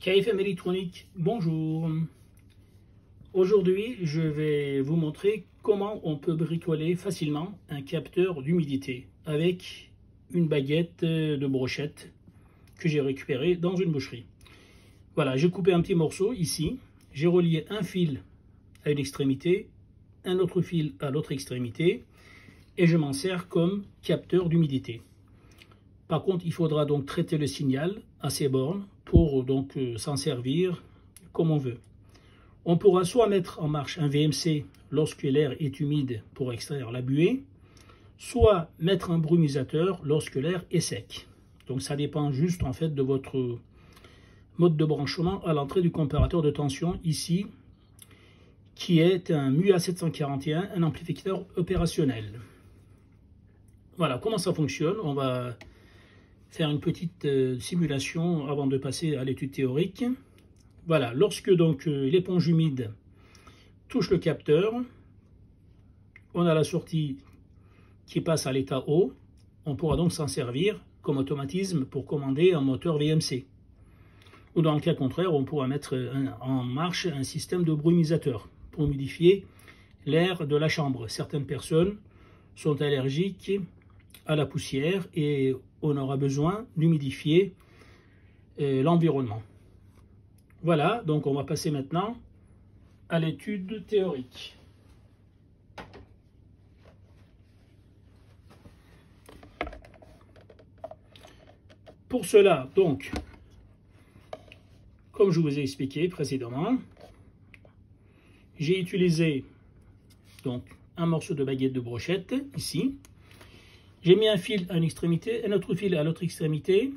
KFM électronique, bonjour. Aujourd'hui, je vais vous montrer comment on peut bricoler facilement un capteur d'humidité avec une baguette de brochette que j'ai récupérée dans une boucherie. Voilà, j'ai coupé un petit morceau ici, j'ai relié un fil à une extrémité, un autre fil à l'autre extrémité et je m'en sers comme capteur d'humidité. Par contre, il faudra donc traiter le signal à ces bornes pour donc s'en servir comme on veut. On pourra soit mettre en marche un VMC lorsque l'air est humide pour extraire la buée, soit mettre un brumisateur lorsque l'air est sec. Donc ça dépend juste en fait de votre mode de branchement à l'entrée du comparateur de tension ici, qui est un MUA741, un amplificateur opérationnel. Voilà comment ça fonctionne. On va faire une petite simulation avant de passer à l'étude théorique. Voilà, lorsque donc l'éponge humide touche le capteur, on a la sortie qui passe à l'état haut. On pourra donc s'en servir comme automatisme pour commander un moteur VMC. Ou dans le cas contraire, on pourra mettre en marche un système de brumisateur pour humidifier l'air de la chambre. Certaines personnes sont allergiques à la poussière et on aura besoin d'humidifier l'environnement. Voilà, donc on va passer maintenant à l'étude théorique. Pour cela, donc, comme je vous ai expliqué précédemment, j'ai utilisé donc un morceau de baguette de brochette ici. J'ai mis un fil à une extrémité, un autre fil à l'autre extrémité,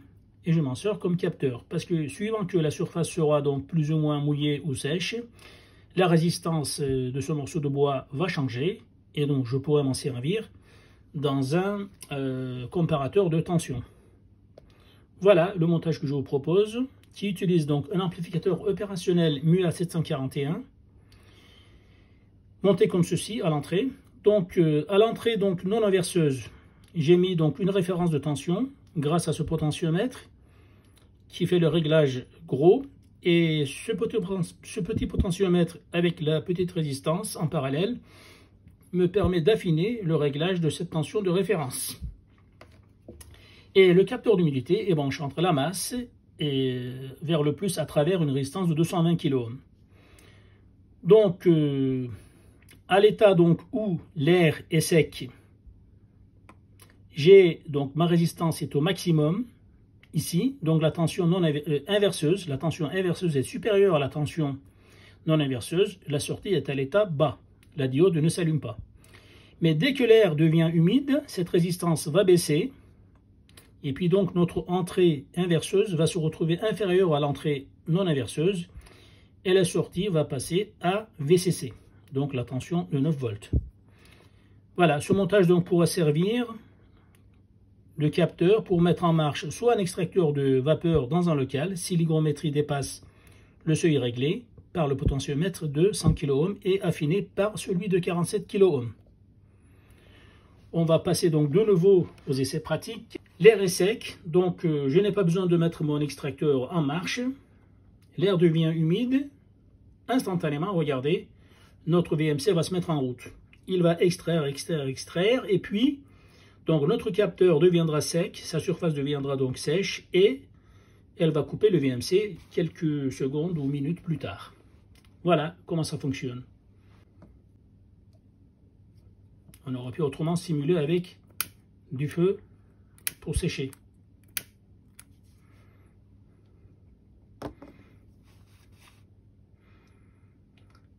et je m'en sers comme capteur. Parce que suivant que la surface sera donc plus ou moins mouillée ou sèche, la résistance de ce morceau de bois va changer, et donc je pourrai m'en servir dans un comparateur de tension. Voilà le montage que je vous propose, qui utilise donc un amplificateur opérationnel MUA741, monté comme ceci à l'entrée. Donc à l'entrée donc non inverseuse, j'ai mis donc une référence de tension grâce à ce potentiomètre qui fait le réglage gros, et ce petit potentiomètre avec la petite résistance en parallèle me permet d'affiner le réglage de cette tension de référence. Et le capteur d'humidité est branché entre la masse et vers le plus à travers une résistance de 220 kΩ. Donc à l'état donc où l'air est sec, j'ai donc ma résistance est au maximum ici, donc la tension non inverseuse, la tension inverseuse est supérieure à la tension non inverseuse, la sortie est à l'état bas, la diode ne s'allume pas. Mais dès que l'air devient humide, cette résistance va baisser, et puis donc notre entrée inverseuse va se retrouver inférieure à l'entrée non inverseuse, et la sortie va passer à VCC, donc la tension de 9 volts. Voilà, ce montage donc pourra servir le capteur pour mettre en marche soit un extracteur de vapeur dans un local si l'hygrométrie dépasse le seuil réglé par le potentiomètre de 100 kΩ et affiné par celui de 47 kΩ. On va passer donc de nouveau aux essais pratiques. L'air est sec, donc je n'ai pas besoin de mettre mon extracteur en marche. L'air devient humide. Instantanément, regardez, notre VMC va se mettre en route. Il va extraire, et puis donc notre capteur deviendra sec, sa surface deviendra donc sèche et elle va couper le VMC quelques secondes ou minutes plus tard. Voilà comment ça fonctionne. On aurait pu autrement simuler avec du feu pour sécher.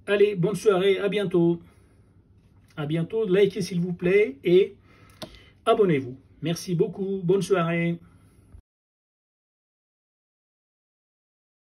Allez, bonne soirée, à bientôt. À bientôt, likez s'il vous plaît et abonnez-vous. Merci beaucoup, bonne soirée.